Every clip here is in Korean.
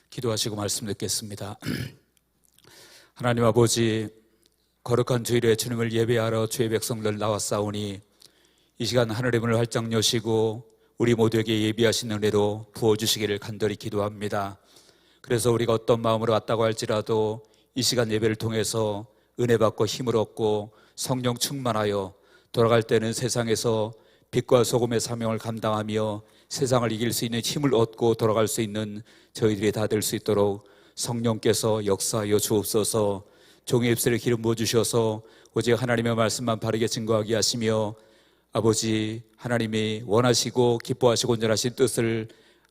기도하시고 말씀 듣겠습니다. 하나님 아버지, 거룩한 주일에 주님을 예배하러 주의 백성들 나왔사오니 이 시간 하늘의 문을 활짝 여시고 우리 모두에게 예비하신 은혜로 부어주시기를 간절히 기도합니다. 그래서 우리가 어떤 마음으로 왔다고 할지라도 이 시간 예배를 통해서 은혜 받고 힘을 얻고 성령 충만하여 돌아갈 때는 세상에서 빛과 소금의 사명을 감당하며 세상을 이길 수 있는 힘을 얻고 돌아갈 수 있는 저희들이 다 될 수 있도록 성령께서 역사하여 주옵소서. 종의 입술에 기름 부어주셔서 오직 하나님의 말씀만 바르게 증거하게 하시며 아버지 하나님이 원하시고 기뻐하시고 온전하신 뜻을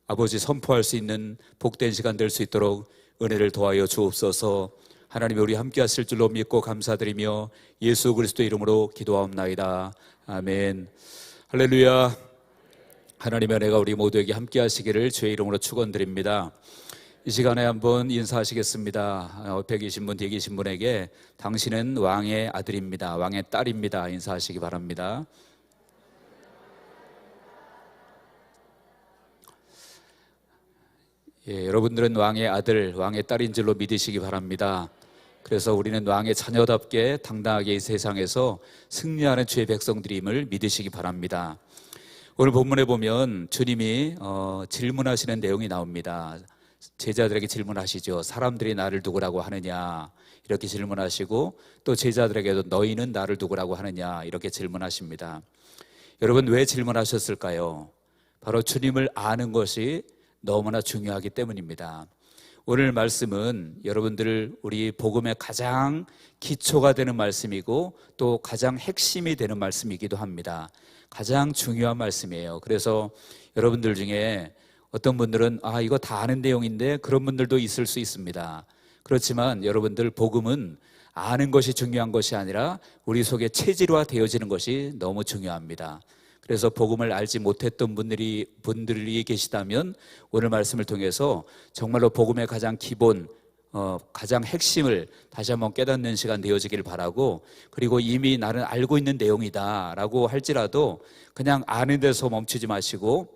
아버지 선포할 수 있는 복된 시간 될 수 있도록 은혜를 더하여 주옵소서. 하나님이 우리 함께 하실 줄로 믿고 감사드리며 예수 그리스도 이름으로 기도하옵나이다. 아멘. 할렐루야. 하나님의 은혜가 우리 모두에게 함께 하시기를 주의 이름으로 축원드립니다. 이 시간에 한번 인사하시겠습니다. 옆에 계신 분, 뒤에 계신 분에게 당신은 왕의 아들입니다, 왕의 딸입니다 인사하시기 바랍니다. 여러분들은 왕의 아들, 왕의 딸인 줄로 믿으시기 바랍니다. 그래서 우리는 왕의 자녀답게 당당하게 이 세상에서 승리하는 주의 백성들임을 믿으시기 바랍니다. 오늘 본문에 보면 주님이 질문하시는 내용이 나옵니다. 제자들에게 질문하시죠. 사람들이 나를 누구라고 하느냐 이렇게 질문하시고 또 제자들에게도 너희는 나를 누구라고 하느냐 이렇게 질문하십니다. 여러분 왜 질문하셨을까요? 바로 주님을 아는 것이 너무나 중요하기 때문입니다. 오늘 말씀은 여러분들 우리 복음의 가장 기초가 되는 말씀이고 또 가장 핵심이 되는 말씀이기도 합니다. 가장 중요한 말씀이에요. 그래서 여러분들 중에 어떤 분들은 이거 다 아는 내용인데 그런 분들도 있을 수 있습니다. 그렇지만 여러분들 복음은 아는 것이 중요한 것이 아니라 우리 속에 체질화 되어지는 것이 너무 중요합니다. 그래서 복음을 알지 못했던 분들이 계시다면 오늘 말씀을 통해서 정말로 복음의 가장 기본 가장 핵심을 다시 한번 깨닫는 시간 되어지길 바라고, 그리고 이미 나는 알고 있는 내용이다 라고 할지라도 그냥 아는 데서 멈추지 마시고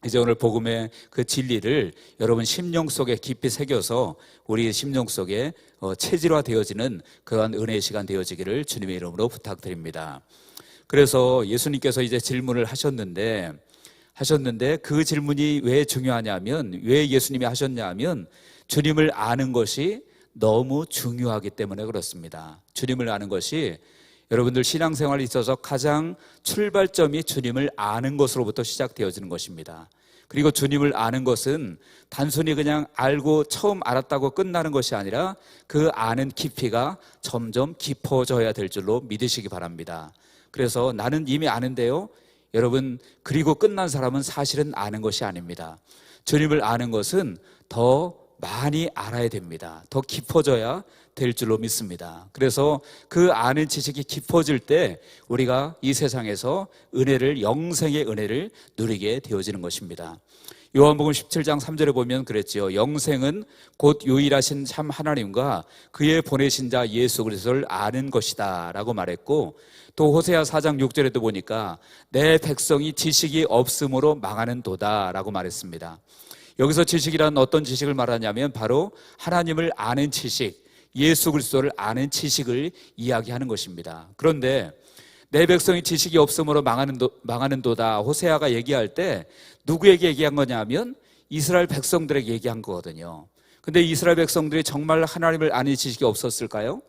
이제 오늘 복음의 그 진리를 여러분 심령 속에 깊이 새겨서 우리 심령 속에 체질화 되어지는 그러한 은혜의 시간 되어지기를 주님의 이름으로 부탁드립니다. 그래서 예수님께서 이제 질문을 하셨는데 그 질문이 왜 중요하냐면, 왜 예수님이 하셨냐면 주님을 아는 것이 너무 중요하기 때문에 그렇습니다. 주님을 아는 것이 여러분들 신앙생활에 있어서 가장 출발점이 주님을 아는 것으로부터 시작되어지는 것입니다. 그리고 주님을 아는 것은 단순히 그냥 알고 처음 알았다고 끝나는 것이 아니라 그 아는 깊이가 점점 깊어져야 될 줄로 믿으시기 바랍니다. 그래서 나는 이미 아는데요, 여러분, 그리고 끝난 사람은 사실은 아는 것이 아닙니다. 주님을 아는 것은 더 많이 알아야 됩니다. 더 깊어져야 될 줄로 믿습니다. 그래서 그 아는 지식이 깊어질 때 우리가 이 세상에서 영생의 은혜를 누리게 되어지는 것입니다. 요한복음 17장 3절에 보면 그랬지요. 영생은 곧 유일하신 참 하나님과 그의 보내신 자 예수 그리스도를 아는 것이다 라고 말했고, 또 호세아 4장 6절에도 보니까 내 백성이 지식이 없음으로 망하는 도다 라고 말했습니다. 여기서 지식이란 어떤 지식을 말하냐면 바로 하나님을 아는 지식, 예수 그리스도를 아는 지식을 이야기하는 것입니다. 그런데 내 백성이 지식이 없음으로 망하는 도다, 호세아가 얘기할 때 누구에게 얘기한 거냐면 이스라엘 백성들에게 얘기한 거거든요. 근데 이스라엘 백성들이 정말 하나님을 아는 지식이 없었을까요?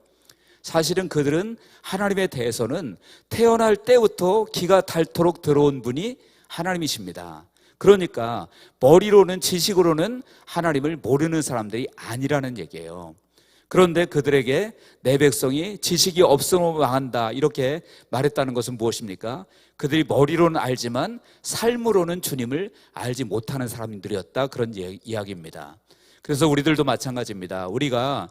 사실은 그들은 하나님에 대해서는 태어날 때부터 기가 닳도록 들어온 분이 하나님이십니다. 그러니까 머리로는, 지식으로는 하나님을 모르는 사람들이 아니라는 얘기예요. 그런데 그들에게 내 백성이 지식이 없으면 망한다 이렇게 말했다는 것은 무엇입니까? 그들이 머리로는 알지만 삶으로는 주님을 알지 못하는 사람들이었다, 그런 이야기입니다. 그래서 우리들도 마찬가지입니다. 우리가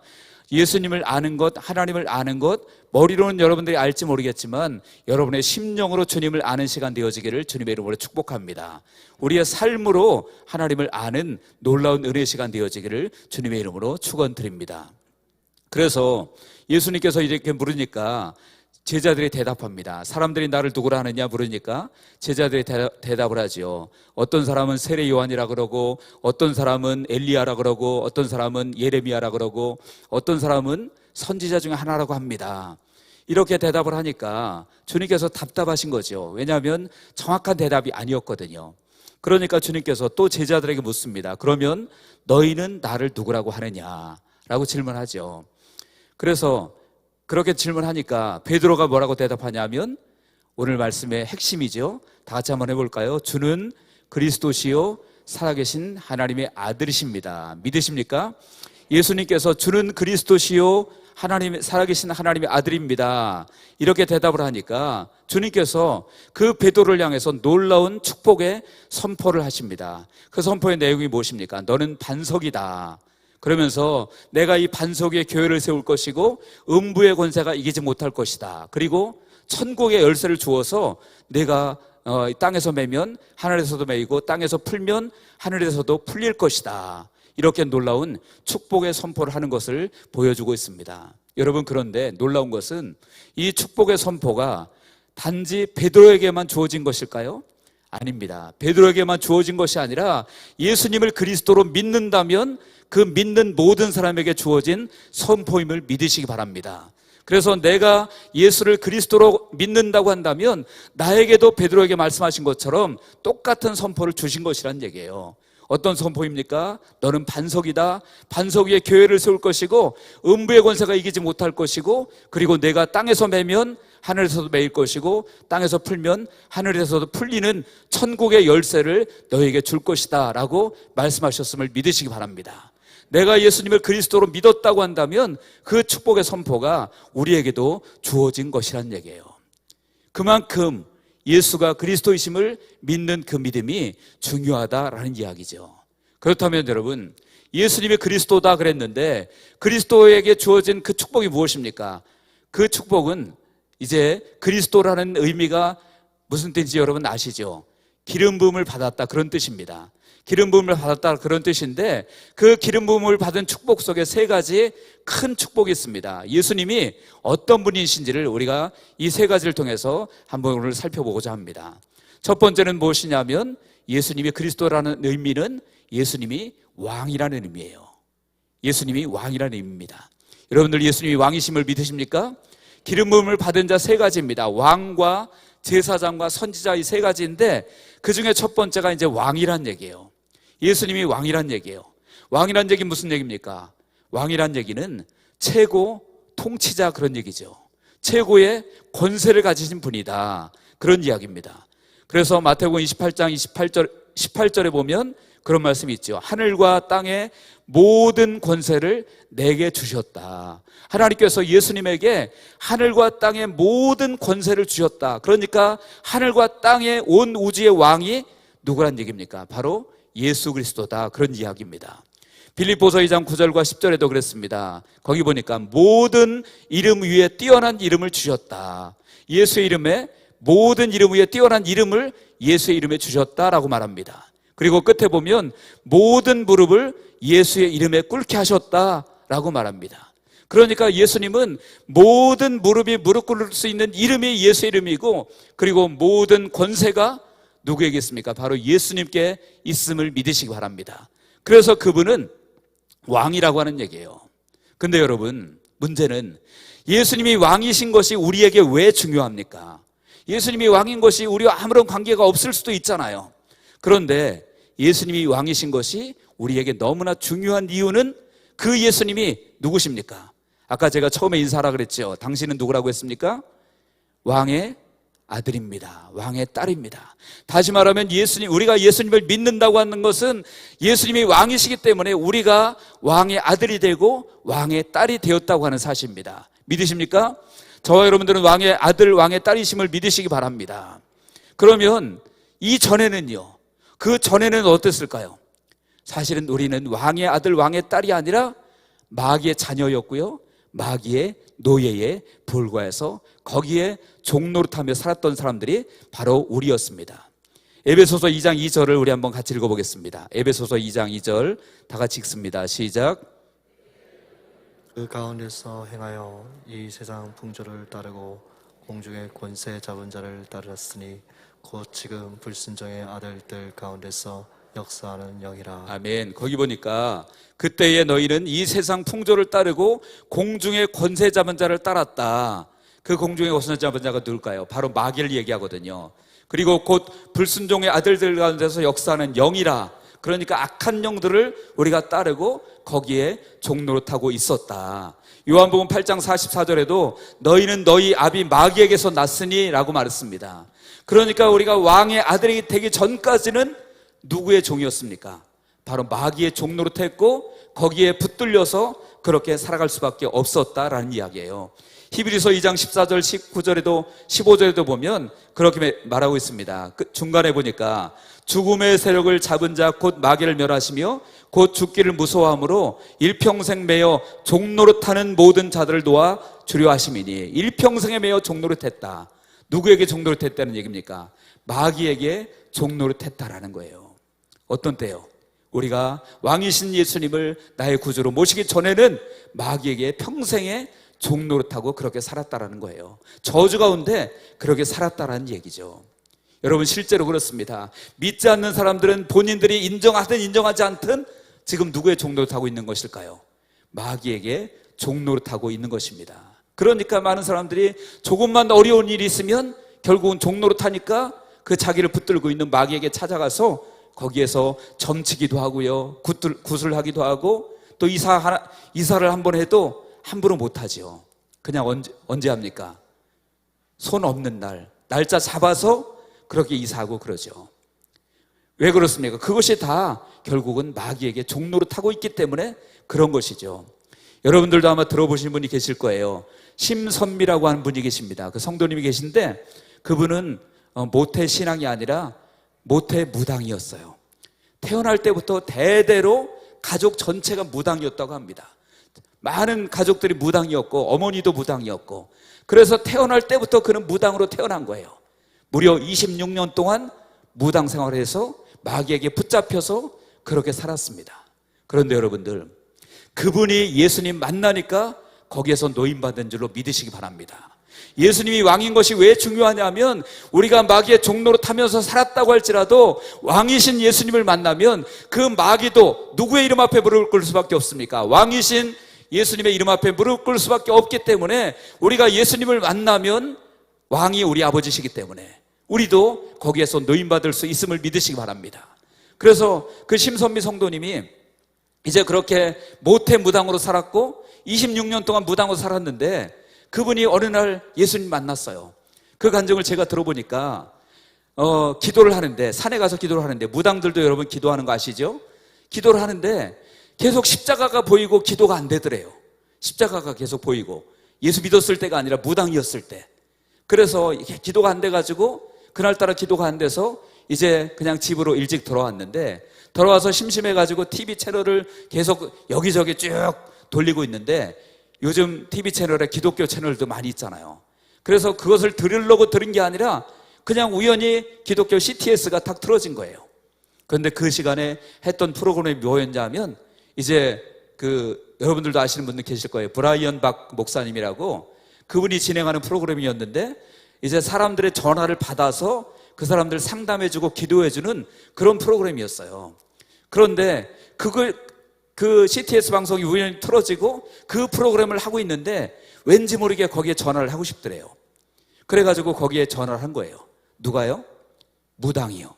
예수님을 아는 것, 하나님을 아는 것, 머리로는 여러분들이 알지 모르겠지만 여러분의 심령으로 주님을 아는 시간 되어지기를 주님의 이름으로 축복합니다. 우리의 삶으로 하나님을 아는 놀라운 은혜의 시간 되어지기를 주님의 이름으로 축원드립니다. 그래서 예수님께서 이렇게 물으니까 제자들이 대답합니다. 사람들이 나를 누구라 하느냐 물으니까 제자들이 대답을 하죠. 어떤 사람은 세례 요한이라 그러고, 어떤 사람은 엘리야라 그러고, 어떤 사람은 예레미야라 그러고, 어떤 사람은 선지자 중에 하나라고 합니다. 이렇게 대답을 하니까 주님께서 답답하신 거죠. 왜냐하면 정확한 대답이 아니었거든요. 그러니까 주님께서 또 제자들에게 묻습니다. 그러면 너희는 나를 누구라고 하느냐라고 질문하죠. 그래서 그렇게 질문하니까 베드로가 뭐라고 대답하냐면 오늘 말씀의 핵심이죠. 다 같이 한번 해볼까요? 주는 그리스도시요 살아계신 하나님의 아들이십니다. 믿으십니까? 예수님께서 주는 그리스도시요 살아계신 하나님의 아들입니다. 이렇게 대답을 하니까 주님께서 그 베드로를 향해서 놀라운 축복의 선포를 하십니다. 그 선포의 내용이 무엇입니까? 너는 반석이다. 그러면서 내가 이 반석 위에 교회를 세울 것이고 음부의 권세가 이기지 못할 것이다. 그리고 천국의 열쇠를 주어서 내가 땅에서 매면 하늘에서도 매이고 땅에서 풀면 하늘에서도 풀릴 것이다. 이렇게 놀라운 축복의 선포를 하는 것을 보여주고 있습니다. 여러분, 그런데 놀라운 것은 이 축복의 선포가 단지 베드로에게만 주어진 것일까요? 아닙니다. 베드로에게만 주어진 것이 아니라 예수님을 그리스도로 믿는다면 그 믿는 모든 사람에게 주어진 선포임을 믿으시기 바랍니다. 그래서 내가 예수를 그리스도로 믿는다고 한다면 나에게도 베드로에게 말씀하신 것처럼 똑같은 선포를 주신 것이란 얘기예요. 어떤 선포입니까? 너는 반석이다. 반석 위에 교회를 세울 것이고 음부의 권세가 이기지 못할 것이고, 그리고 내가 땅에서 매면 하늘에서도 매일 것이고 땅에서 풀면 하늘에서도 풀리는 천국의 열쇠를 너에게 줄 것이다 라고 말씀하셨음을 믿으시기 바랍니다. 내가 예수님을 그리스도로 믿었다고 한다면 그 축복의 선포가 우리에게도 주어진 것이란 얘기예요. 그만큼 예수가 그리스도이심을 믿는 그 믿음이 중요하다라는 이야기죠. 그렇다면 여러분, 예수님이 그리스도다 그랬는데 그리스도에게 주어진 그 축복이 무엇입니까? 그 축복은 이제 그리스도라는 의미가 무슨 뜻인지 여러분 아시죠? 기름 부음을 받았다, 그런 뜻입니다. 기름 부음을 받았다, 그런 뜻인데 그 기름 부음을 받은 축복 속에 세 가지 큰 축복이 있습니다. 예수님이 어떤 분이신지를 우리가 이 세 가지를 통해서 한번 오늘 살펴보고자 합니다. 첫 번째는 무엇이냐면 예수님이 그리스도라는 의미는 예수님이 왕이라는 의미예요. 예수님이 왕이라는 의미입니다. 여러분들 예수님이 왕이심을 믿으십니까? 기름 부음을 받은 자 세 가지입니다. 왕과 제사장과 선지자, 이 세 가지인데 그 중에 첫 번째가 이제 왕이란 얘기예요. 예수님이 왕이란 얘기예요. 왕이란 얘기는 무슨 얘기입니까? 왕이란 얘기는 최고 통치자, 그런 얘기죠. 최고의 권세를 가지신 분이다, 그런 이야기입니다. 그래서 마태복음 28장 18절에 보면 그런 말씀이 있죠. 하늘과 땅의 모든 권세를 내게 주셨다. 하나님께서 예수님에게 하늘과 땅의 모든 권세를 주셨다. 그러니까 하늘과 땅의 온 우주의 왕이 누구란 얘기입니까? 바로 예수 그리스도다, 그런 이야기입니다. 빌립보서 2장 9절과 10절에도 그랬습니다. 거기 보니까 모든 이름 위에 뛰어난 이름을 주셨다. 예수의 이름에, 모든 이름 위에 뛰어난 이름을 예수의 이름에 주셨다라고 말합니다. 그리고 끝에 보면 모든 무릎을 예수의 이름에 꿇게 하셨다라고 말합니다. 그러니까 예수님은 모든 무릎이 무릎 꿇을 수 있는 이름이 예수의 이름이고, 그리고 모든 권세가 누구에게 있습니까? 바로 예수님께 있음을 믿으시기 바랍니다. 그래서 그분은 왕이라고 하는 얘기예요. 근데 여러분, 문제는 예수님이 왕이신 것이 우리에게 왜 중요합니까? 예수님이 왕인 것이 우리와 아무런 관계가 없을 수도 있잖아요. 그런데 예수님이 왕이신 것이 우리에게 너무나 중요한 이유는 그 예수님이 누구십니까? 아까 제가 처음에 인사하라 그랬죠. 당신은 누구라고 했습니까? 왕의 아들입니다. 왕의 딸입니다. 다시 말하면 우리가 예수님을 믿는다고 하는 것은 예수님이 왕이시기 때문에 우리가 왕의 아들이 되고 왕의 딸이 되었다고 하는 사실입니다. 믿으십니까? 저와 여러분들은 왕의 아들, 왕의 딸이심을 믿으시기 바랍니다. 그러면 이전에는요, 그 전에는 어땠을까요? 사실은 우리는 왕의 아들, 왕의 딸이 아니라 마귀의 자녀였고요, 마귀의 노예에 불과해서 거기에 종노릇하며 살았던 사람들이 바로 우리였습니다. 에베소서 2장 2절을 우리 한번 같이 읽어보겠습니다. 에베소서 2장 2절 다 같이 읽습니다. 시작. 그 가운데서 행하여 이 세상 풍조를 따르고 공중의 권세 잡은 자를 따르었으니 곧 지금 불순종의 아들들 가운데서 역사하는 영이라. 아멘. 거기 보니까 그때에 너희는 이 세상 풍조를 따르고 공중의 권세 잡은 자를 따랐다. 그 공중의 권세 잡은 자가 누굴까요? 바로 마귀를 얘기하거든요. 그리고 곧 불순종의 아들들 가운데서 역사하는 영이라. 그러니까 악한 영들을 우리가 따르고 거기에 종노릇하고 있었다. 요한복음 8장 44절에도 너희는 너희 아비 마귀에게서 났으니 라고 말했습니다. 그러니까 우리가 왕의 아들이 되기 전까지는 누구의 종이었습니까? 바로 마귀의 종노릇했고 거기에 붙들려서 그렇게 살아갈 수밖에 없었다라는 이야기예요. 히브리서 2장 14절 19절에도 15절에도 보면 그렇게 말하고 있습니다. 중간에 보니까 죽음의 세력을 잡은 자 곧 마귀를 멸하시며 곧 죽기를 무서워함으로 일평생 매여 종노릇하는 모든 자들을 도와 주려 하심이니. 일평생에 매여 종노릇했다. 누구에게 종노릇했다는 얘기입니까? 마귀에게 종노릇했다라는 거예요. 어떤 때요? 우리가 왕이신 예수님을 나의 구주로 모시기 전에는 마귀에게 평생에 종노릇하고 그렇게 살았다라는 거예요. 저주 가운데 그렇게 살았다라는 얘기죠. 여러분 실제로 그렇습니다. 믿지 않는 사람들은 본인들이 인정하든 인정하지 않든 지금 누구의 종노릇하고 있는 것일까요? 마귀에게 종노릇하고 있는 것입니다. 그러니까 많은 사람들이 조금만 어려운 일이 있으면 결국은 종노릇하니까 그 자기를 붙들고 있는 마귀에게 찾아가서 거기에서 점치기도 하고요, 구슬하기도 하고, 또 이사를 한번 해도 함부로 못하지요. 그냥 언제 합니까? 손 없는 날, 날짜 잡아서 그렇게 이사하고 그러죠. 왜 그렇습니까? 그것이 다 결국은 마귀에게 종노릇하고 있기 때문에 그런 것이죠. 여러분들도 아마 들어보신 분이 계실 거예요. 심선미라고 하는 분이 계십니다. 그 성도님이 계신데 그분은 모태 신앙이 아니라 모태 무당이었어요. 태어날 때부터 대대로 가족 전체가 무당이었다고 합니다. 많은 가족들이 무당이었고 어머니도 무당이었고, 그래서 태어날 때부터 그는 무당으로 태어난 거예요. 무려 26년 동안 무당 생활을 해서 마귀에게 붙잡혀서 그렇게 살았습니다. 그런데 여러분들, 그분이 예수님 만나니까 거기에서 노임받은 줄로 믿으시기 바랍니다. 예수님이 왕인 것이 왜 중요하냐면, 우리가 마귀의 종노릇하면서 살았다고 할지라도 왕이신 예수님을 만나면 그 마귀도 누구의 이름 앞에 무릎을 꿇을 수밖에 없습니까? 왕이신 예수님의 이름 앞에 무릎 꿇을 수밖에 없기 때문에, 우리가 예수님을 만나면 왕이 우리 아버지시기 때문에 우리도 거기에서 노임받을 수 있음을 믿으시기 바랍니다. 그래서 그 심선미 성도님이 이제 그렇게 모태 무당으로 살았고 26년 동안 무당으로 살았는데, 그분이 어느 날 예수님 만났어요. 그 간증을 제가 들어보니까 기도를 하는데, 산에 가서 기도를 하는데, 무당들도 여러분 기도하는 거 아시죠? 기도를 하는데 계속 십자가가 보이고 기도가 안 되더래요. 십자가가 계속 보이고, 예수 믿었을 때가 아니라 무당이었을 때. 그래서 기도가 안 돼가지고 그날따라 기도가 안 돼서 이제 그냥 집으로 일찍 돌아왔는데, 돌아와서 심심해가지고 TV 채널을 계속 여기저기 쭉 돌리고 있는데, 요즘 TV 채널에 기독교 채널도 많이 있잖아요. 그래서 그것을 들으려고 들은 게 아니라 그냥 우연히 기독교 CTS가 탁 틀어진 거예요. 그런데 그 시간에 했던 프로그램이 뭐였냐면, 이제 여러분들도 아시는 분들 계실 거예요. 브라이언 박 목사님이라고, 그분이 진행하는 프로그램이었는데, 이제 사람들의 전화를 받아서 그 사람들 상담해주고 기도해주는 그런 프로그램이었어요. 그런데 그 CTS 방송이 우연히 틀어지고 그 프로그램을 하고 있는데 왠지 모르게 거기에 전화를 하고 싶더래요. 그래가지고 거기에 전화를 한 거예요. 누가요? 무당이요.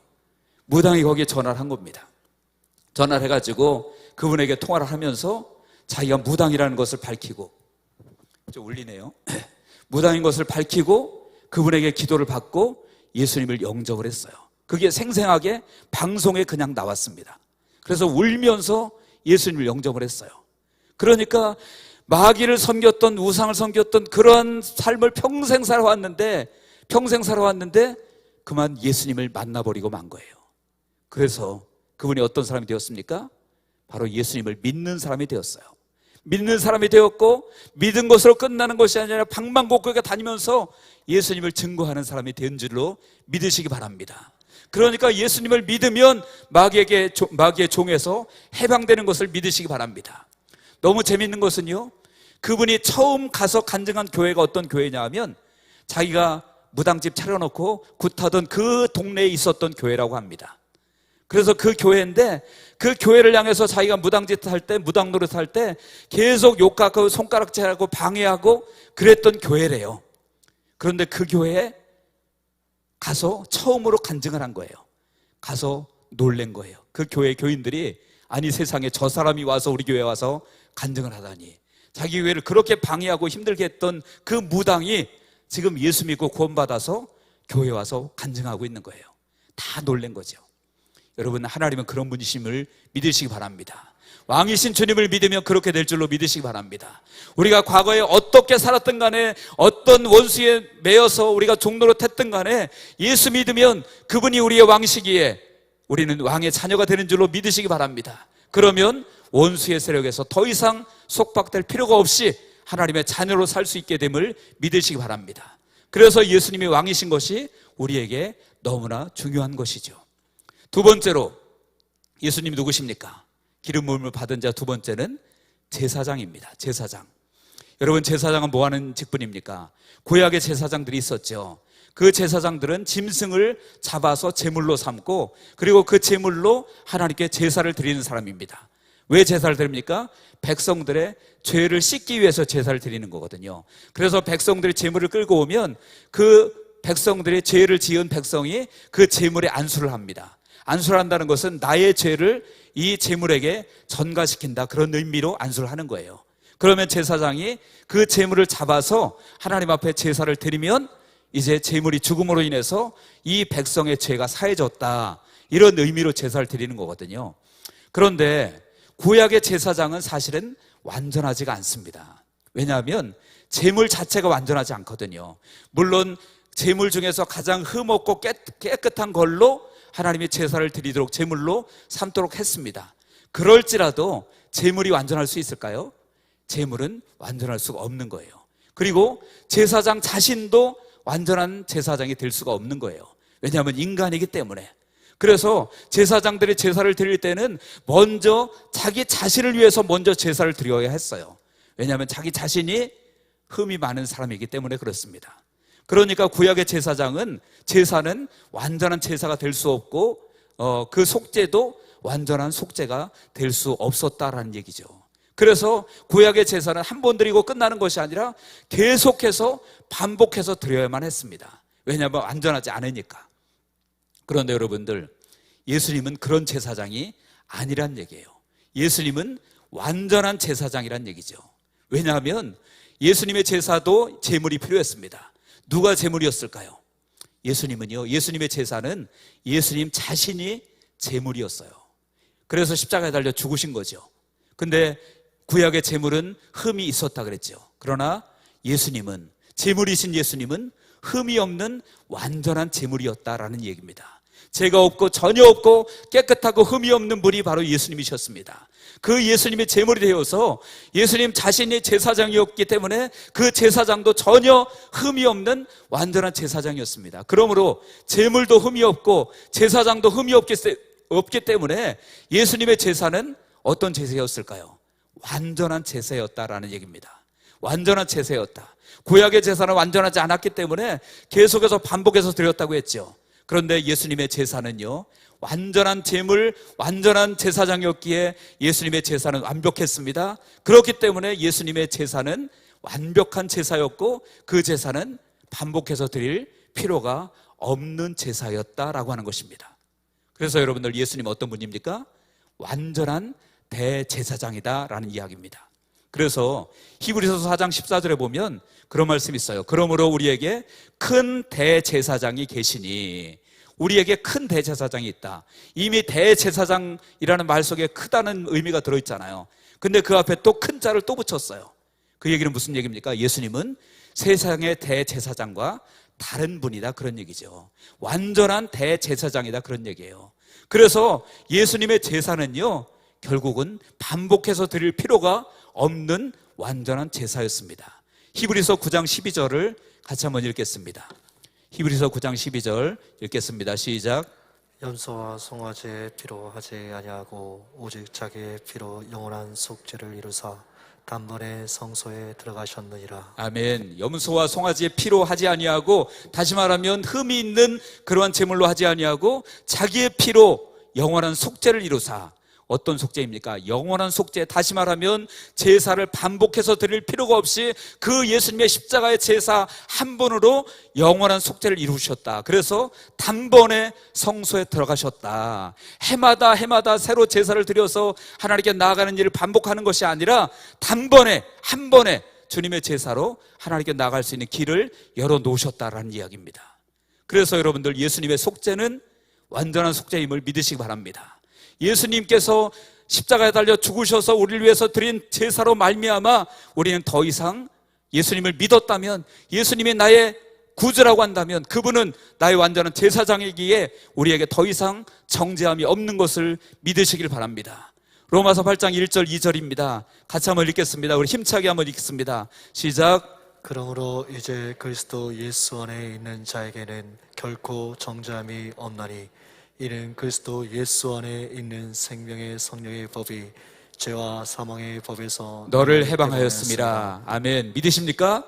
무당이 거기에 전화를 한 겁니다. 전화를 해가지고 그분에게 통화를 하면서 자기가 무당이라는 것을 밝히고, 좀 울리네요. 무당인 것을 밝히고 그분에게 기도를 받고 예수님을 영접을 했어요. 그게 생생하게 방송에 그냥 나왔습니다. 그래서 울면서 예수님을 영접을 했어요. 그러니까 마귀를 섬겼던, 우상을 섬겼던 그런 삶을 평생 살아왔는데 그만 예수님을 만나버리고 만 거예요. 그래서 그분이 어떤 사람이 되었습니까? 바로 예수님을 믿는 사람이 되었어요. 믿는 사람이 되었고, 믿은 것으로 끝나는 것이 아니라 방방곡곡에 다니면서 예수님을 증거하는 사람이 된 줄로 믿으시기 바랍니다. 그러니까 예수님을 믿으면 마귀의 종에서 해방되는 것을 믿으시기 바랍니다. 너무 재밌는 것은요, 그분이 처음 가서 간증한 교회가 어떤 교회냐 하면 자기가 무당집 차려놓고 굿하던 그 동네에 있었던 교회라고 합니다. 그래서 그 교회인데 그 교회를 향해서 자기가 무당짓 할 때, 무당 노릇 할 때 계속 욕하고 손가락질하고 방해하고 그랬던 교회래요. 그런데 그 교회에 가서 처음으로 간증을 한 거예요. 가서 놀란 거예요. 그 교회 교인들이 아니 세상에 저 사람이 와서 우리 교회에 와서 간증을 하다니, 자기 교회를 그렇게 방해하고 힘들게 했던 그 무당이 지금 예수 믿고 구원받아서 교회에 와서 간증하고 있는 거예요. 다 놀란 거죠. 여러분, 하나님은 그런 분이심을 믿으시기 바랍니다. 왕이신 주님을 믿으면 그렇게 될 줄로 믿으시기 바랍니다. 우리가 과거에 어떻게 살았든 간에, 어떤 원수에 매여서 우리가 종노릇했든 간에 예수 믿으면 그분이 우리의 왕이시기에 우리는 왕의 자녀가 되는 줄로 믿으시기 바랍니다. 그러면 원수의 세력에서 더 이상 속박될 필요가 없이 하나님의 자녀로 살 수 있게 됨을 믿으시기 바랍니다. 그래서 예수님이 왕이신 것이 우리에게 너무나 중요한 것이죠. 두 번째로, 예수님이 누구십니까? 기름 부음을 받은 자 두 번째는 제사장입니다. 제사장. 여러분, 제사장은 뭐 하는 직분입니까? 구약의 제사장들이 있었죠. 그 제사장들은 짐승을 잡아서 제물로 삼고, 그리고 그 제물로 하나님께 제사를 드리는 사람입니다. 왜 제사를 드립니까? 백성들의 죄를 씻기 위해서 제사를 드리는 거거든요. 그래서 백성들이 제물을 끌고 오면 그 백성들의 죄를 지은 백성이 그 제물에 안수를 합니다. 안수를 한다는 것은 나의 죄를 이 제물에게 전가시킨다, 그런 의미로 안수를 하는 거예요. 그러면 제사장이 그 제물을 잡아서 하나님 앞에 제사를 드리면 이제 제물이 죽음으로 인해서 이 백성의 죄가 사해졌다, 이런 의미로 제사를 드리는 거거든요. 그런데 구약의 제사장은 사실은 완전하지가 않습니다. 왜냐하면 제물 자체가 완전하지 않거든요. 물론 제물 중에서 가장 흠없고 깨끗한 걸로 하나님이 제사를 드리도록 제물로 삼도록 했습니다. 그럴지라도 제물이 완전할 수 있을까요? 제물은 완전할 수가 없는 거예요. 그리고 제사장 자신도 완전한 제사장이 될 수가 없는 거예요. 왜냐하면 인간이기 때문에. 그래서 제사장들이 제사를 드릴 때는 먼저 자기 자신을 위해서 먼저 제사를 드려야 했어요. 왜냐하면 자기 자신이 흠이 많은 사람이기 때문에 그렇습니다. 그러니까 구약의 제사장은, 제사는 완전한 제사가 될 수 없고 그 속죄도 완전한 속죄가 될 수 없었다라는 얘기죠. 그래서 구약의 제사는 한 번 드리고 끝나는 것이 아니라 계속해서 반복해서 드려야만 했습니다. 왜냐하면 완전하지 않으니까. 그런데 여러분들, 예수님은 그런 제사장이 아니란 얘기예요. 예수님은 완전한 제사장이란 얘기죠. 왜냐하면 예수님의 제사도 제물이 필요했습니다. 누가 제물이었을까요? 예수님은요, 예수님의 제사는 예수님 자신이 제물이었어요. 그래서 십자가에 달려 죽으신 거죠. 근데 구약의 제물은 흠이 있었다 그랬죠. 그러나 예수님은, 제물이신 예수님은 흠이 없는 완전한 제물이었다라는 얘기입니다. 죄가 없고 전혀 없고 깨끗하고 흠이 없는 분이 바로 예수님이셨습니다. 그 예수님의 제물이 되어서 예수님 자신이 제사장이었기 때문에 그 제사장도 전혀 흠이 없는 완전한 제사장이었습니다. 그러므로 제물도 흠이 없고 제사장도 흠이 없기 때문에 예수님의 제사는 어떤 제사였을까요? 완전한 제사였다라는 얘기입니다. 완전한 제사였다. 구약의 제사는 완전하지 않았기 때문에 계속해서 반복해서 드렸다고 했죠. 그런데 예수님의 제사는요, 완전한 제물, 완전한 제사장이었기에 예수님의 제사는 완벽했습니다. 그렇기 때문에 예수님의 제사는 완벽한 제사였고 그 제사는 반복해서 드릴 필요가 없는 제사였다라고 하는 것입니다. 그래서 여러분들, 예수님 어떤 분입니까? 완전한 대제사장이다라는 이야기입니다. 그래서 히브리서 4장 14절에 보면 그런 말씀이 있어요. 그러므로 우리에게 큰 대제사장이 계시니, 우리에게 큰 대제사장이 있다. 이미 대제사장이라는 말 속에 크다는 의미가 들어있잖아요. 근데 그 앞에 또 큰 자를 또 붙였어요. 그 얘기는 무슨 얘기입니까? 예수님은 세상의 대제사장과 다른 분이다, 그런 얘기죠. 완전한 대제사장이다, 그런 얘기예요. 그래서 예수님의 제사는요, 결국은 반복해서 드릴 필요가 없는 완전한 제사였습니다. 히브리서 9장 12절을 같이 한번 읽겠습니다. 히브리서 9장 12절 읽겠습니다. 시작. 염소와 송아지의 피로 하지 아니하고 오직 자기의 피로 영원한 속죄를 이루사 단번에 성소에 들어가셨느니라. 아멘. 염소와 송아지의 피로 하지 아니하고, 다시 말하면 흠이 있는 그러한 제물로 하지 아니하고 자기의 피로 영원한 속죄를 이루사. 어떤 속죄입니까? 영원한 속죄. 다시 말하면 제사를 반복해서 드릴 필요가 없이 그 예수님의 십자가의 제사 한 번으로 영원한 속죄를 이루셨다. 그래서 단번에 성소에 들어가셨다. 해마다 새로 제사를 드려서 하나님께 나아가는 일을 반복하는 것이 아니라 단번에 한 번에 주님의 제사로 하나님께 나아갈 수 있는 길을 열어놓으셨다라는 이야기입니다. 그래서 여러분들, 예수님의 속죄는 완전한 속죄임을 믿으시기 바랍니다. 예수님께서 십자가에 달려 죽으셔서 우리를 위해서 드린 제사로 말미암아 우리는 더 이상 예수님을 믿었다면, 예수님이 나의 구주라고 한다면 그분은 나의 완전한 제사장이기에 우리에게 더 이상 정죄함이 없는 것을 믿으시길 바랍니다. 로마서 8장 1절 2절입니다. 같이 한번 읽겠습니다. 우리 힘차게 한번 읽겠습니다. 시작. 그러므로 이제 그리스도 예수 안에 있는 자에게는 결코 정죄함이 없나니 이는 그리스도 예수 안에 있는 생명의 성령의 법이 죄와 사망의 법에서 너를 해방하였습니다. 아멘. 믿으십니까?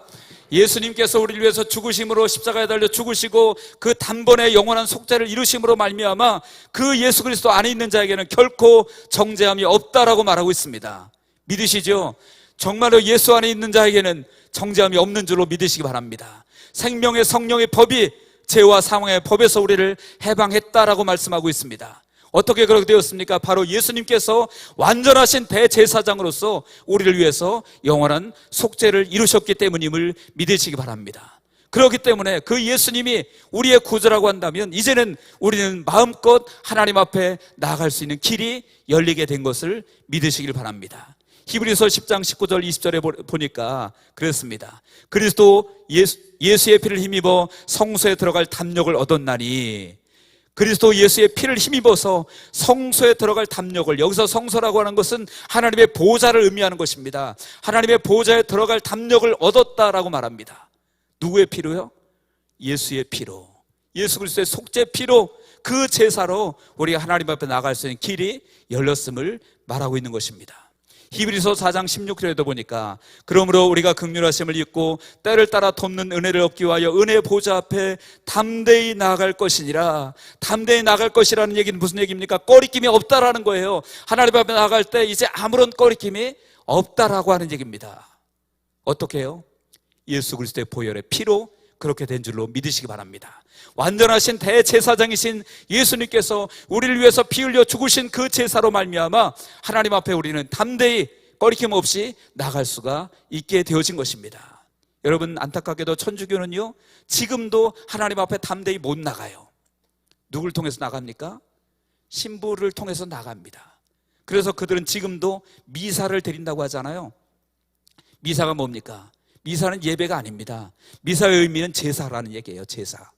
예수님께서 우리를 위해서 죽으심으로, 십자가에 달려 죽으시고 그 단번에 영원한 속죄를 이루심으로 말미암아 그 예수 그리스도 안에 있는 자에게는 결코 정죄함이 없다라고 말하고 있습니다. 믿으시죠? 정말로 예수 안에 있는 자에게는 정죄함이 없는 줄로 믿으시기 바랍니다. 생명의 성령의 법이 죄와 사망의 법에서 우리를 해방했다라고 말씀하고 있습니다. 어떻게 그렇게 되었습니까? 바로 예수님께서 완전하신 대제사장으로서 우리를 위해서 영원한 속죄를 이루셨기 때문임을 믿으시기 바랍니다. 그렇기 때문에 그 예수님이 우리의 구주라고 한다면 이제는 우리는 마음껏 하나님 앞에 나아갈 수 있는 길이 열리게 된 것을 믿으시길 바랍니다. 히브리서 10장 19절 20절에 보니까 그랬습니다. 그리스도 예수의 피를 힘입어 성소에 들어갈 담력을 얻었나니, 그리스도 예수의 피를 힘입어서 성소에 들어갈 담력을, 여기서 성소라고 하는 것은 하나님의 보좌를 의미하는 것입니다. 하나님의 보좌에 들어갈 담력을 얻었다라고 말합니다. 누구의 피로요? 예수의 피로, 예수 그리스도의 속죄 피로, 그 제사로 우리가 하나님 앞에 나갈 수 있는 길이 열렸음을 말하고 있는 것입니다. 히브리서 4장 16절에도 보니까 그러므로 우리가 긍휼하심을 입고 때를 따라 돕는 은혜를 얻기 위하여 은혜 보좌 앞에 담대히 나아갈 것이니라. 담대히 나아갈 것이라는 얘기는 무슨 얘기입니까? 꺼리낌이 없다라는 거예요. 하나님 앞에 나아갈 때 이제 아무런 꺼리낌이 없다라고 하는 얘기입니다. 어떻게 해요? 예수 그리스도의 보혈의 피로 그렇게 된 줄로 믿으시기 바랍니다. 완전하신 대제사장이신 예수님께서 우리를 위해서 피 흘려 죽으신 그 제사로 말미암아 하나님 앞에 우리는 담대히 꺼리낌 없이 나갈 수가 있게 되어진 것입니다. 여러분, 안타깝게도 천주교는요, 지금도 하나님 앞에 담대히 못 나가요. 누굴 통해서 나갑니까? 신부를 통해서 나갑니다. 그래서 그들은 지금도 미사를 드린다고 하잖아요. 미사가 뭡니까? 미사는 예배가 아닙니다. 미사의 의미는 제사라는 얘기예요. 제사.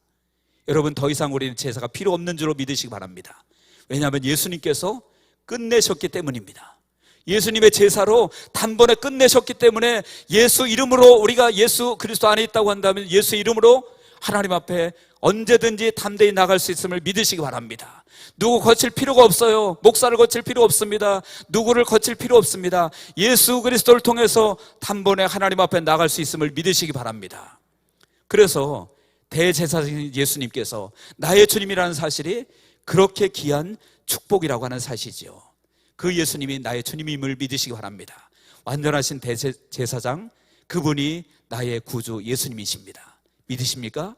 여러분, 더 이상 우리는 제사가 필요 없는 줄로 믿으시기 바랍니다. 왜냐하면 예수님께서 끝내셨기 때문입니다. 예수님의 제사로 단번에 끝내셨기 때문에 예수 이름으로, 우리가 예수 그리스도 안에 있다고 한다면 예수 이름으로 하나님 앞에 언제든지 담대히 나갈 수 있음을 믿으시기 바랍니다. 누구 거칠 필요가 없어요. 목사를 거칠 필요 없습니다. 누구를 거칠 필요 없습니다. 예수 그리스도를 통해서 단번에 하나님 앞에 나갈 수 있음을 믿으시기 바랍니다. 그래서 대제사장인 예수님께서 나의 주님이라는 사실이 그렇게 귀한 축복이라고 하는 사실이지요. 그 예수님이 나의 주님임을 믿으시기 바랍니다. 완전하신 대제사장, 그분이 나의 구주 예수님이십니다. 믿으십니까?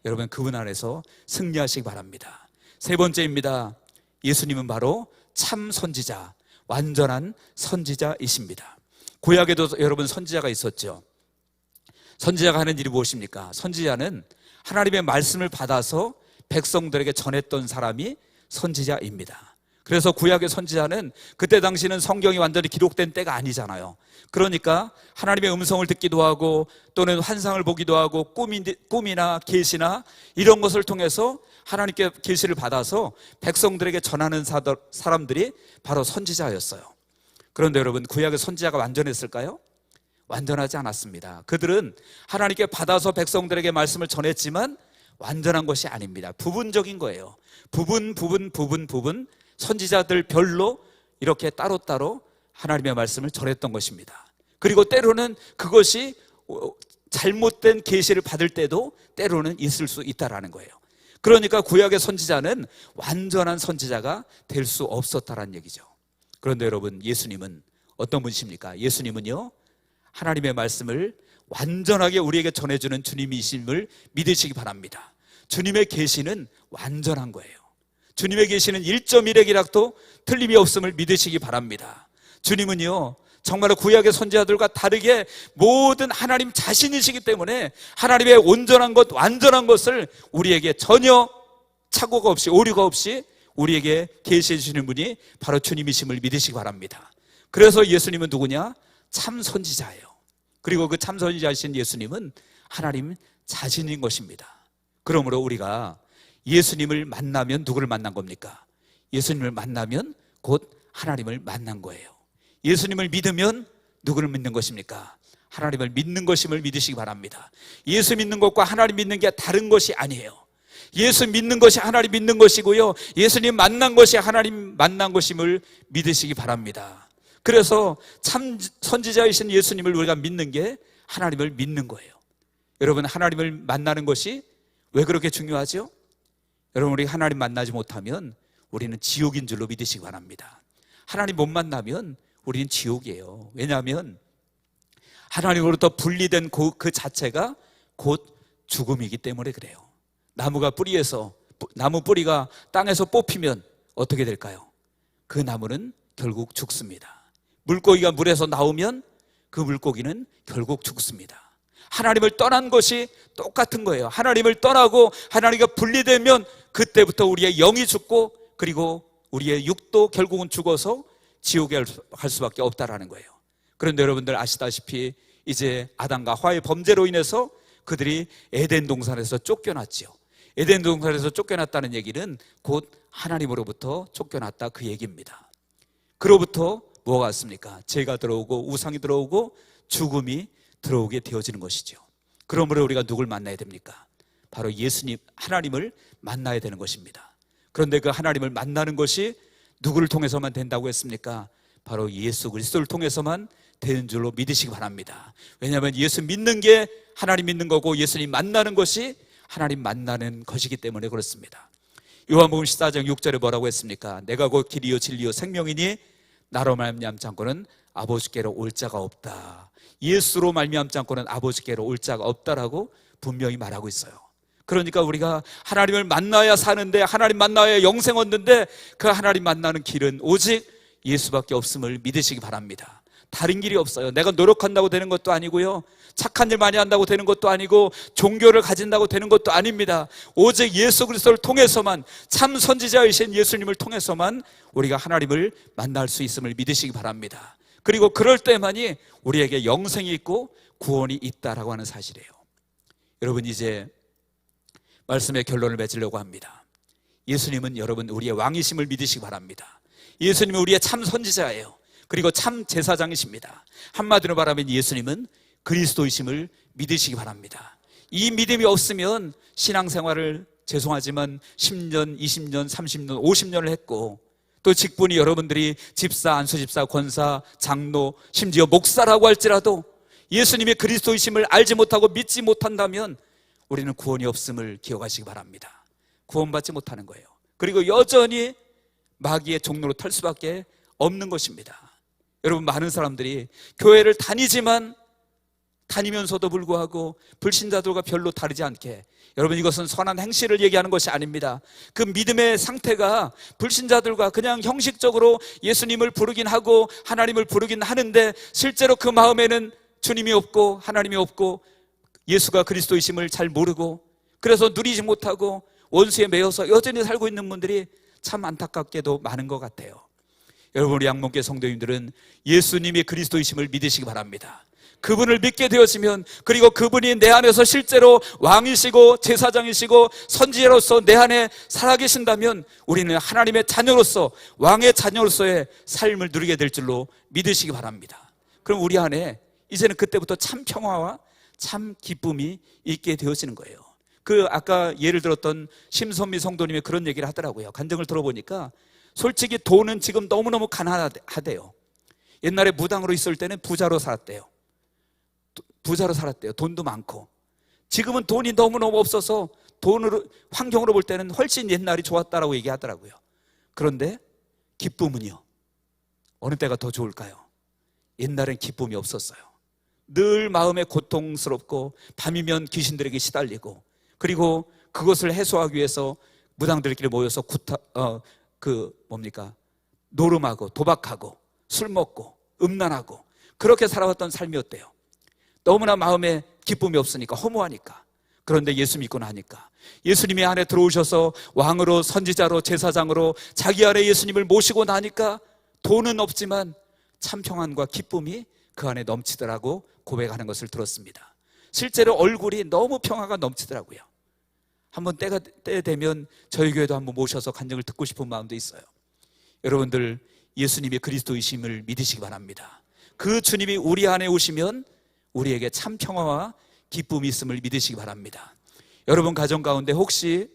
여러분, 그분 안에서 승리하시기 바랍니다. 세 번째입니다. 예수님은 바로 참 선지자, 완전한 선지자이십니다. 구약에도 여러분 선지자가 있었죠. 선지자가 하는 일이 무엇입니까? 선지자는 하나님의 말씀을 받아서 백성들에게 전했던 사람이 선지자입니다. 그래서 구약의 선지자는 그때 당시는 성경이 완전히 기록된 때가 아니잖아요. 그러니까 하나님의 음성을 듣기도 하고 또는 환상을 보기도 하고 꿈이나 계시나 이런 것을 통해서 하나님께 계시를 받아서 백성들에게 전하는 사람들이 바로 선지자였어요. 그런데 여러분, 구약의 선지자가 완전했을까요? 완전하지 않았습니다. 그들은 하나님께 받아서 백성들에게 말씀을 전했지만 완전한 것이 아닙니다. 부분적인 거예요. 부분 선지자들 별로 이렇게 따로따로 하나님의 말씀을 전했던 것입니다. 그리고 때로는 그것이 잘못된 계시를 받을 때도 때로는 있을 수 있다라는 거예요. 그러니까 구약의 선지자는 완전한 선지자가 될 수 없었다라는 얘기죠. 그런데 여러분, 예수님은 어떤 분이십니까? 예수님은요, 하나님의 말씀을 완전하게 우리에게 전해주는 주님이심을 믿으시기 바랍니다. 주님의 계시는 완전한 거예요. 주님의 계시는 1.1핵이라도 틀림이 없음을 믿으시기 바랍니다. 주님은요, 정말로 구약의 선지자들과 다르게 모든 하나님 자신이시기 때문에 하나님의 온전한 것, 완전한 것을 우리에게 전혀 착오가 없이, 오류가 없이 우리에게 계시해 주시는 분이 바로 주님이심을 믿으시기 바랍니다. 그래서 예수님은 누구냐? 참 선지자예요. 그리고 그 참 선지자이신 예수님은 하나님 자신인 것입니다. 그러므로 우리가 예수님을 만나면 누구를 만난 겁니까? 예수님을 만나면 곧 하나님을 만난 거예요. 예수님을 믿으면 누구를 믿는 것입니까? 하나님을 믿는 것임을 믿으시기 바랍니다. 예수 믿는 것과 하나님 믿는 게 다른 것이 아니에요. 예수 믿는 것이 하나님 믿는 것이고요, 예수님 만난 것이 하나님 만난 것임을 믿으시기 바랍니다. 그래서 참 선지자이신 예수님을 우리가 믿는 게 하나님을 믿는 거예요. 여러분, 하나님을 만나는 것이 왜 그렇게 중요하죠? 여러분, 우리 하나님 만나지 못하면 우리는 지옥인 줄로 믿으시기 바랍니다. 하나님 못 만나면 우리는 지옥이에요. 왜냐하면 하나님으로부터 분리된 그 자체가 곧 죽음이기 때문에 그래요. 나무가 뿌리에서, 나무 뿌리가 땅에서 뽑히면 어떻게 될까요? 그 나무는 결국 죽습니다. 물고기가 물에서 나오면 그 물고기는 결국 죽습니다. 하나님을 떠난 것이 똑같은 거예요. 하나님을 떠나고 하나님과 분리되면 그때부터 우리의 영이 죽고, 그리고 우리의 육도 결국은 죽어서 지옥에 갈 수밖에 없다라는 거예요. 그런데 여러분들 아시다시피 이제 아담과 하와의 범죄로 인해서 그들이 에덴 동산에서 쫓겨났지요. 에덴 동산에서 쫓겨났다는 얘기는 곧 하나님으로부터 쫓겨났다, 그 얘기입니다. 그로부터 뭐가 왔습니까? 죄가 들어오고 우상이 들어오고 죽음이 들어오게 되어지는 것이죠. 그러므로 우리가 누굴 만나야 됩니까? 바로 예수님, 하나님을 만나야 되는 것입니다. 그런데 그 하나님을 만나는 것이 누구를 통해서만 된다고 했습니까? 바로 예수 그리스도를 통해서만 되는 줄로 믿으시기 바랍니다. 왜냐하면 예수 믿는 게 하나님 믿는 거고, 예수님 만나는 것이 하나님 만나는 것이기 때문에 그렇습니다. 요한복음 14장 6절에 뭐라고 했습니까? 내가 곧 길이요 진리요 생명이니 나로 말미암지 않고는 아버지께로 올 자가 없다. 예수로 말미암지 않고는 아버지께로 올 자가 없다라고 분명히 말하고 있어요. 그러니까 우리가 하나님을 만나야 사는데, 하나님 만나야 영생 얻는데, 그 하나님 만나는 길은 오직 예수밖에 없음을 믿으시기 바랍니다. 다른 길이 없어요. 내가 노력한다고 되는 것도 아니고요, 착한 일 많이 한다고 되는 것도 아니고, 종교를 가진다고 되는 것도 아닙니다. 오직 예수 그리스도를 통해서만, 참 선지자이신 예수님을 통해서만 우리가 하나님을 만날 수 있음을 믿으시기 바랍니다. 그리고 그럴 때만이 우리에게 영생이 있고 구원이 있다라고 하는 사실이에요. 여러분, 이제 말씀의 결론을 맺으려고 합니다. 예수님은 여러분 우리의 왕이심을 믿으시기 바랍니다. 예수님은 우리의 참 선지자예요. 그리고 참 제사장이십니다. 한마디로 말하면 예수님은 그리스도이심을 믿으시기 바랍니다. 이 믿음이 없으면 신앙생활을, 죄송하지만 10년, 20년, 30년, 50년을 했고, 또 직분이 여러분들이 집사, 안수집사, 권사, 장로, 심지어 목사라고 할지라도 예수님의 그리스도이심을 알지 못하고 믿지 못한다면 우리는 구원이 없음을 기억하시기 바랍니다. 구원받지 못하는 거예요. 그리고 여전히 마귀의 종로로 탈 수밖에 없는 것입니다. 여러분, 많은 사람들이 교회를 다니면서도 불구하고 불신자들과 별로 다르지 않게, 여러분, 이것은 선한 행실을 얘기하는 것이 아닙니다. 그 믿음의 상태가 불신자들과 그냥 형식적으로 예수님을 부르긴 하고 하나님을 부르긴 하는데, 실제로 그 마음에는 주님이 없고 하나님이 없고 예수가 그리스도이심을 잘 모르고, 그래서 누리지 못하고 원수에 매여서 여전히 살고 있는 분들이 참 안타깝게도 많은 것 같아요. 여러분, 우리 양문교 성도님들은 예수님이 그리스도이심을 믿으시기 바랍니다. 그분을 믿게 되었으면, 그리고 그분이 내 안에서 실제로 왕이시고 제사장이시고 선지자로서 내 안에 살아계신다면 우리는 하나님의 자녀로서, 왕의 자녀로서의 삶을 누리게 될 줄로 믿으시기 바랍니다. 그럼 우리 안에 이제는 그때부터 참 평화와 참 기쁨이 있게 되어지는 거예요. 아까 예를 들었던 심선미 성도님이 그런 얘기를 하더라고요. 간증을 들어보니까 솔직히 돈은 지금 너무너무 가난하대요. 옛날에 무당으로 있을 때는 부자로 살았대요. 부자로 살았대요. 돈도 많고. 지금은 돈이 너무너무 없어서 환경으로 볼 때는 훨씬 옛날이 좋았다라고 얘기하더라고요. 그런데 기쁨은요, 어느 때가 더 좋을까요? 옛날엔 기쁨이 없었어요. 늘 마음에 고통스럽고 밤이면 귀신들에게 시달리고, 그리고 그것을 해소하기 위해서 무당들끼리 모여서 노름하고 도박하고 술 먹고 음란하고 그렇게 살아왔던 삶이었대요. 너무나 마음에 기쁨이 없으니까, 허무하니까. 그런데 예수 믿고 나니까 예수님이 안에 들어오셔서 왕으로, 선지자로, 제사장으로 자기 안에 예수님을 모시고 나니까 돈은 없지만 참 평안과 기쁨이 그 안에 넘치더라고 고백하는 것을 들었습니다. 실제로 얼굴이 너무 평화가 넘치더라고요. 한번 때 되면 저희 교회도 한번 모셔서 간증을 듣고 싶은 마음도 있어요. 여러분들, 예수님이 그리스도이심을 믿으시기 바랍니다. 그 주님이 우리 안에 오시면 우리에게 참 평화와 기쁨이 있음을 믿으시기 바랍니다. 여러분 가정 가운데 혹시,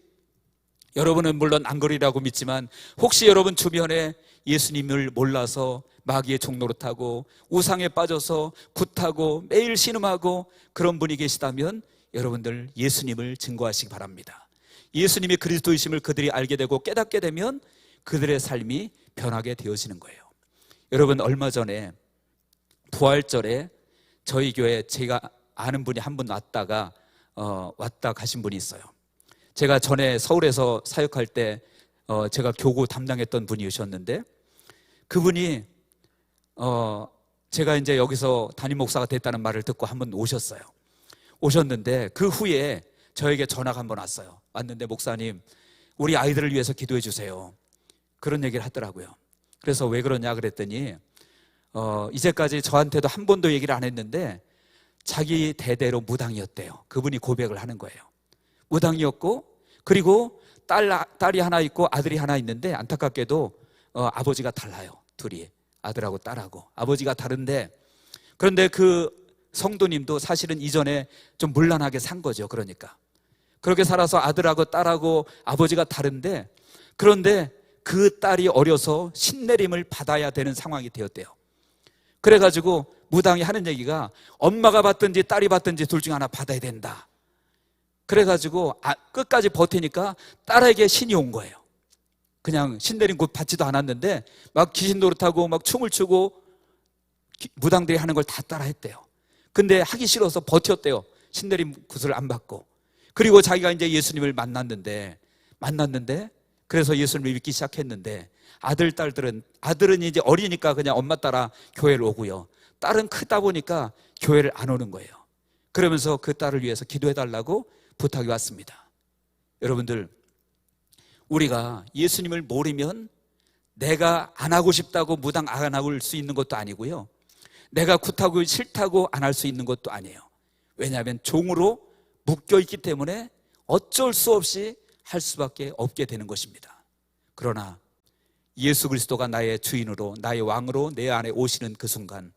여러분은 물론 안거리라고 믿지만 혹시 여러분 주변에 예수님을 몰라서 마귀의 종노릇하고 우상에 빠져서 굿하고 매일 신음하고 그런 분이 계시다면 여러분들 예수님을 증거하시기 바랍니다. 예수님이 그리스도이심을 그들이 알게 되고 깨닫게 되면 그들의 삶이 변하게 되어지는 거예요. 여러분, 얼마 전에 부활절에 저희 교회 제가 아는 분이 한 분 왔다 가신 분이 있어요. 제가 전에 서울에서 사역할 때 제가 교구 담당했던 분이셨는데, 그분이 제가 이제 여기서 담임 목사가 됐다는 말을 듣고 한번 오셨는데 그 후에 저에게 전화가 한번 왔어요. 왔는데, 목사님, 우리 아이들을 위해서 기도해 주세요. 그런 얘기를 하더라고요. 그래서 왜 그러냐 그랬더니 이제까지 저한테도 한 번도 얘기를 안 했는데 자기 대대로 무당이었대요. 그분이 고백을 하는 거예요. 무당이었고, 그리고 딸이 하나 있고 아들이 하나 있는데, 안타깝게도 아버지가 달라요. 둘이, 아들하고 딸하고 아버지가 다른데, 그런데 그 성도님도 사실은 이전에 좀 문란하게 산 거죠. 그러니까 그렇게 살아서 아들하고 딸하고 아버지가 다른데, 그런데 그 딸이 어려서 신내림을 받아야 되는 상황이 되었대요. 그래가지고 무당이 하는 얘기가, 엄마가 받든지 딸이 받든지 둘 중 하나 받아야 된다. 그래가지고 끝까지 버티니까 딸에게 신이 온 거예요. 그냥 신내림 굿 받지도 않았는데 막 귀신 노릇하고 막 춤을 추고 무당들이 하는 걸 다 따라 했대요. 근데 하기 싫어서 버텼대요. 신내림 굿을 안 받고. 그리고 자기가 이제 예수님을 만났는데 그래서 예수님을 믿기 시작했는데, 아들은 이제 어리니까 그냥 엄마 따라 교회를 오고요. 딸은 크다 보니까 교회를 안 오는 거예요. 그러면서 그 딸을 위해서 기도해달라고 부탁이 왔습니다. 여러분들, 우리가 예수님을 모르면 내가 안 하고 싶다고 무당 안 하고 수 있는 것도 아니고요, 내가 굿하고 싫다고 안 할 수 있는 것도 아니에요. 왜냐하면 종으로 묶여있기 때문에 어쩔 수 없이 할 수밖에 없게 되는 것입니다. 그러나 예수 그리스도가 나의 주인으로, 나의 왕으로 내 안에 오시는 그 순간,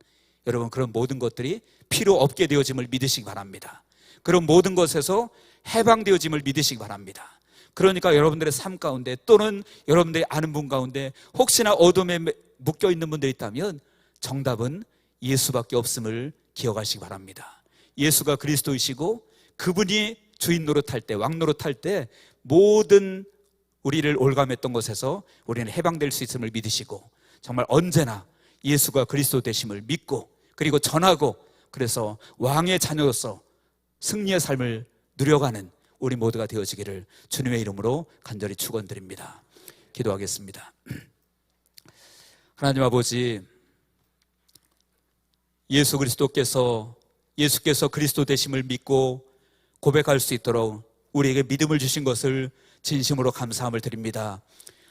여러분, 그런 모든 것들이 필요 없게 되어짐을 믿으시기 바랍니다. 그런 모든 것에서 해방되어짐을 믿으시기 바랍니다. 그러니까 여러분들의 삶 가운데, 또는 여러분들이 아는 분 가운데 혹시나 어둠에 묶여있는 분들이 있다면 정답은 예수밖에 없음을 기억하시기 바랍니다. 예수가 그리스도이시고 그분이 주인 노릇할 때, 왕 노릇할 때 모든 우리를 올감했던 것에서 우리는 해방될 수 있음을 믿으시고, 정말 언제나 예수가 그리스도 되심을 믿고, 그리고 전하고, 그래서 왕의 자녀로서 승리의 삶을 누려가는 우리 모두가 되어지기를 주님의 이름으로 간절히 축원드립니다. 기도하겠습니다. 하나님 아버지, 예수께서 그리스도 되심을 믿고 고백할 수 있도록 우리에게 믿음을 주신 것을 진심으로 감사함을 드립니다.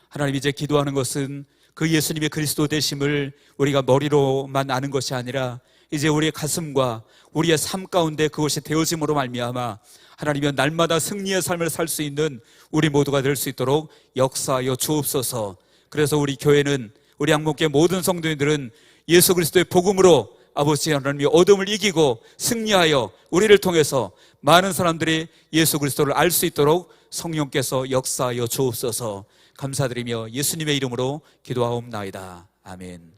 하나님, 이제 기도하는 것은 그 예수님의 그리스도 되심을 우리가 머리로만 아는 것이 아니라 이제 우리의 가슴과 우리의 삶 가운데 그것이 되어짐으로 말미암아 하나님이여, 날마다 승리의 삶을 살 수 있는 우리 모두가 될 수 있도록 역사하여 주옵소서. 그래서 우리 교회는, 우리 한국교회 모든 성도님들은 예수 그리스도의 복음으로 아버지 하나님이 어둠을 이기고 승리하여 우리를 통해서 많은 사람들이 예수 그리스도를 알 수 있도록 성령께서 역사하여 주옵소서. 감사드리며 예수님의 이름으로 기도하옵나이다. 아멘.